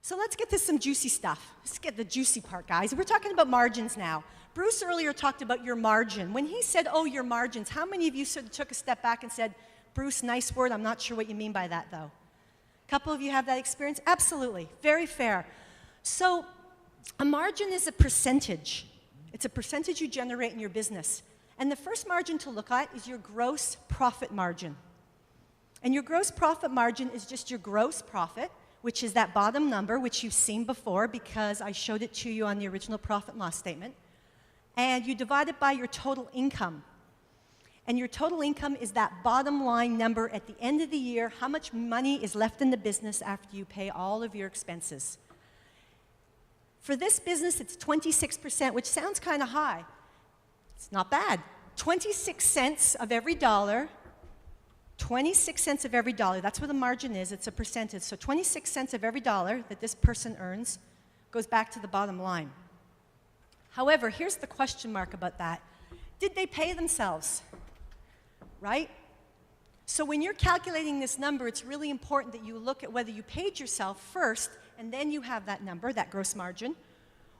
So let's get to some juicy stuff. Let's get the juicy part, guys. We're talking about margins now. Bruce earlier talked about your margin. When he said, oh, your margins, how many of you sort of took a step back and said, Bruce, nice word, I'm not sure what you mean by that, though? A couple of you have that experience? Absolutely. Very fair. So a margin is a percentage. It's a percentage you generate in your business. And the first margin to look at is your gross profit margin. And your gross profit margin is just your gross profit, which is that bottom number, which you've seen before because I showed it to you on the original profit and loss statement. And you divide it by your total income. And your total income is that bottom line number at the end of the year, how much money is left in the business after you pay all of your expenses. For this business, it's 26%, which sounds kind of high. It's not bad. 26 cents of every dollar, 26 cents of every dollar, that's what the margin is, it's a percentage. So 26 cents of every dollar that this person earns goes back to the bottom line. However, here's the question mark about that. Did they pay themselves? Right? So when you're calculating this number, it's really important that you look at whether you paid yourself first and then you have that number, that gross margin,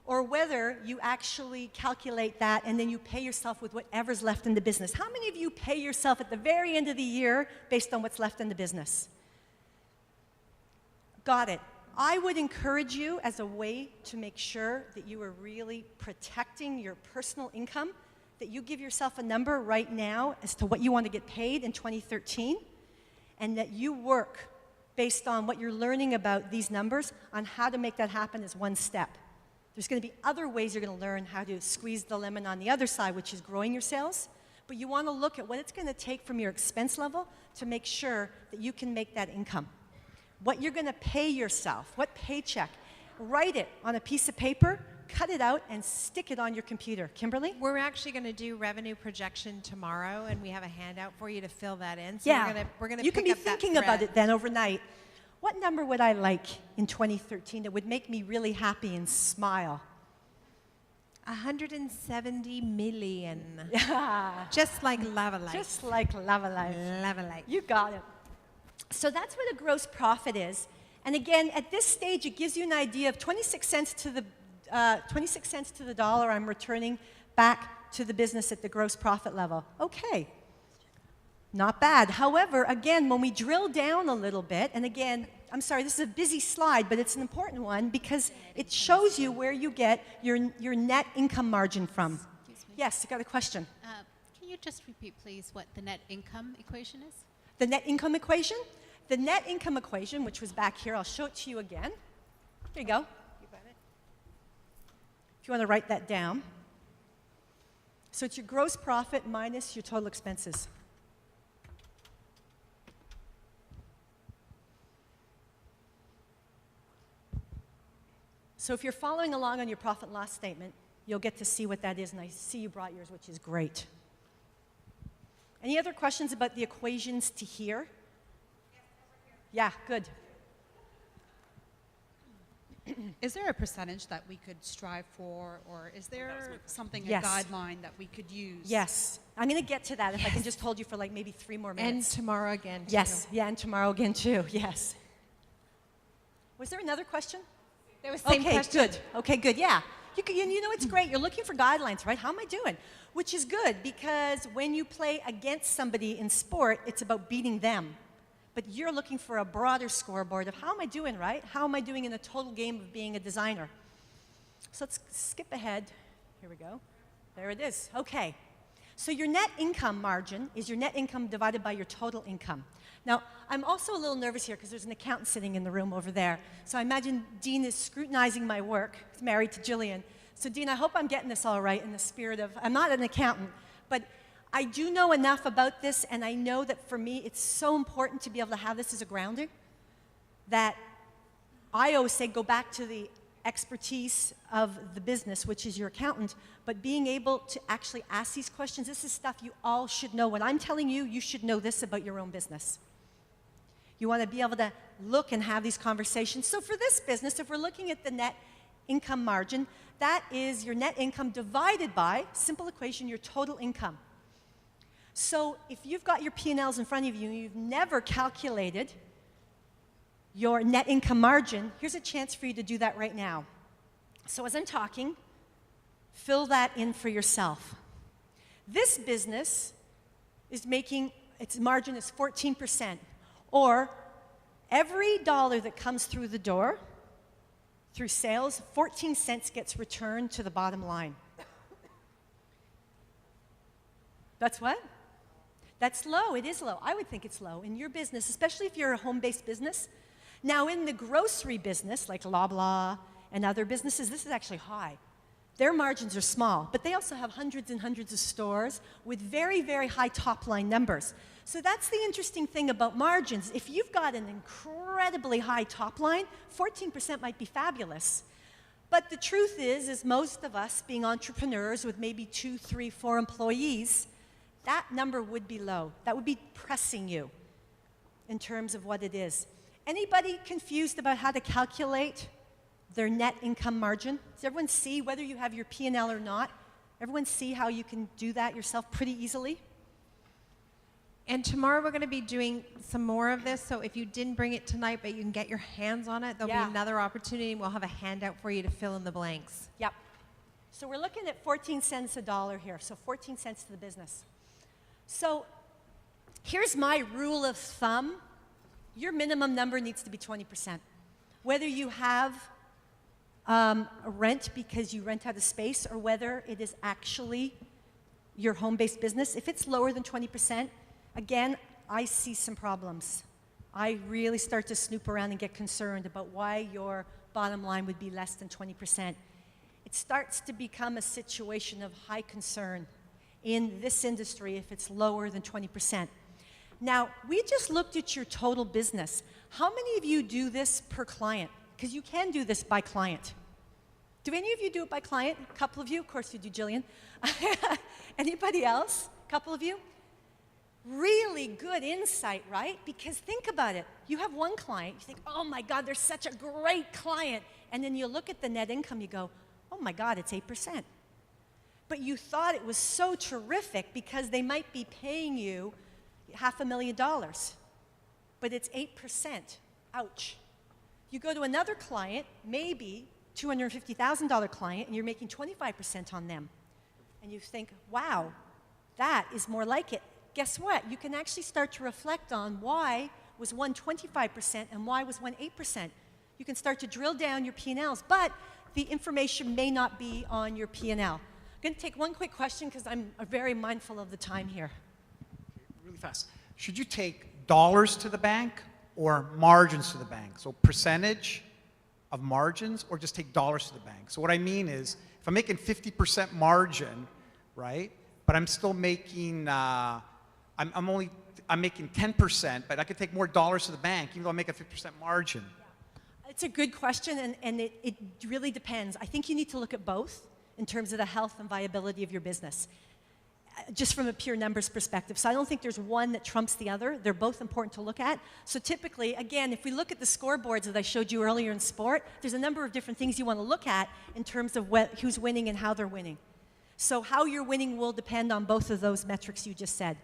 or whether you actually calculate that and then you pay yourself with whatever's left in the business. How many of you pay yourself at the very end of the year based on what's left in the business? Got it. I would encourage you as a way to make sure that you are really protecting your personal income, that you give yourself a number right now as to what you want to get paid in 2013, and that you work based on what you're learning about these numbers on how to make that happen as one step. There's going to be other ways you're going to learn how to squeeze the lemon on the other side, which is growing your sales. But you want to look at what it's going to take from your expense level to make sure that you can make that income. What you're going to pay yourself, what paycheck. Write it on a piece of paper, cut it out, and stick it on your computer. Kimberly? We're actually going to do revenue projection tomorrow, and we have a handout for you to fill that in. So Yeah, we're going to you pick can be up that thinking about thread. it then overnight. What number would I like in 2013 that would make me really happy and smile? 170 million. Yeah. Just like Lava Life. Just like Lava Life. Lava Life. You got it. So that's what a gross profit is. And again, at this stage, it gives you an idea of 26 cents to the dollar I'm returning back to the business at the gross profit level. Okay. Not bad. However, again, when we drill down a little bit, and again, I'm sorry, this is a busy slide, but it's an important one because it shows you where you get your net income margin from. Excuse me. Yes, you got a question. Can you just repeat, please, what the net income equation is? The net income equation? The net income equation, which was back here, I'll show it to you again. There you go. You got it? If you want to write that down. So it's your gross profit minus your total expenses. So if you're following along on your profit and loss statement, you'll get to see what that is, and I see you brought yours, which is great. Any other questions about the equations to here? Yeah, good. Is there a percentage that we could strive for, or is there something, Yes. a guideline that we could use? Yes. I'm going to get to that if I can just hold you for like maybe 3 more And minutes. tomorrow again. too. Yes. Yeah, and tomorrow again too. Yes. Was there another question? There was the same Okay, question. good. Okay, good. Yeah. You know, it's great. You're looking for guidelines, right? How am I doing? Which is good because when you play against somebody in sport, it's about beating them. But you're looking for a broader scoreboard of how am I doing, right? How am I doing in a total game of being a designer? So let's skip ahead. Here we go. There it is. Okay. So your net income margin is your net income divided by your total income. Now, I'm also a little nervous here because there's an accountant sitting in the room over there. So I imagine Dean is scrutinizing my work. He's married to Jillian. So Dean, I hope I'm getting this all right in the spirit of, I'm not an accountant, but I do know enough about this, and I know that for me, it's so important to be able to have this as a grounding that I always say go back to the expertise of the business, which is your accountant, but being able to actually ask these questions, this is stuff you all should know. When I'm telling you, you should know this about your own business. You want to be able to look and have these conversations. So for this business, if we're looking at the net income margin, that is your net income divided by, simple equation, your total income. So if you've got your P&Ls in front of you and you've never calculated your net income margin, here's a chance for you to do that right now. So as I'm talking, fill that in for yourself. This business is making, its margin is 14%, or every dollar that comes through the door, through sales, 14 cents gets returned to the bottom line. That's what? That's low. It is low. I would think it's low in your business, especially if you're a home-based business. Now, in the grocery business, like Loblaw and other businesses, this is actually high. Their margins are small, but they also have hundreds and hundreds of stores with very, very high top-line numbers. So that's the interesting thing about margins. If you've got an incredibly high top line, 14% might be fabulous. But the truth is most of us being entrepreneurs with maybe 2, 3, 4 employees, that number would be low. That would be pressing you in terms of what it is. Anybody confused about how to calculate their net income margin? Does everyone see, whether you have your P&L or not, everyone see how you can do that yourself pretty easily? And tomorrow we're going to be doing some more of this, so if you didn't bring it tonight but you can get your hands on it, there'll be another opportunity, and we'll have a handout for you to fill in the blanks. Yep. So we're looking at 14 cents a dollar here, so 14 cents to the business. So here's my rule of thumb. Your minimum number needs to be 20%. Whether you have a rent because you rent out a space or whether it is actually your home-based business, if it's lower than 20%, again, I see some problems. I really start to snoop around and get concerned about why your bottom line would be less than 20%. It starts to become a situation of high concern in this industry if it's lower than 20%. Now, we just looked at your total business. How many of you do this per client? Because you can do this by client. Do any of you do it by client? A couple of you? Of course you do, Jillian. Anybody else? A couple of you? Really good insight, right? Because think about it. You have one client, you think, oh my God, they're such a great client. And then you look at the net income, you go, oh my God, it's 8%. But you thought it was so terrific because they might be paying you $500,000. But it's 8%. Ouch. You go to another client, maybe $250,000 client, and you're making 25% on them. And you think, wow, that is more like it. Guess what? You can actually start to reflect on why was one 25% and why was one 8%. You can start to drill down your P&Ls, but the information may not be on your P&L. I'm going to take one quick question because I'm very mindful of the time here. Really fast. Should you take dollars to the bank or margins to the bank? So percentage of margins or just take dollars to the bank? So what I mean is if I'm making 50% margin, right, but I'm still making, I'm making 10%, but I could take more dollars to the bank even though I make a 50% margin. It's a good question, and it really depends. I think you need to look at both in terms of the health and viability of your business, just from a pure numbers perspective. So I don't think there's one that trumps the other. They're both important to look at. So typically, again, if we look at the scoreboards that I showed you earlier in sport, there's a number of different things you want to look at in terms of who's winning and how they're winning. So how you're winning will depend on both of those metrics you just said.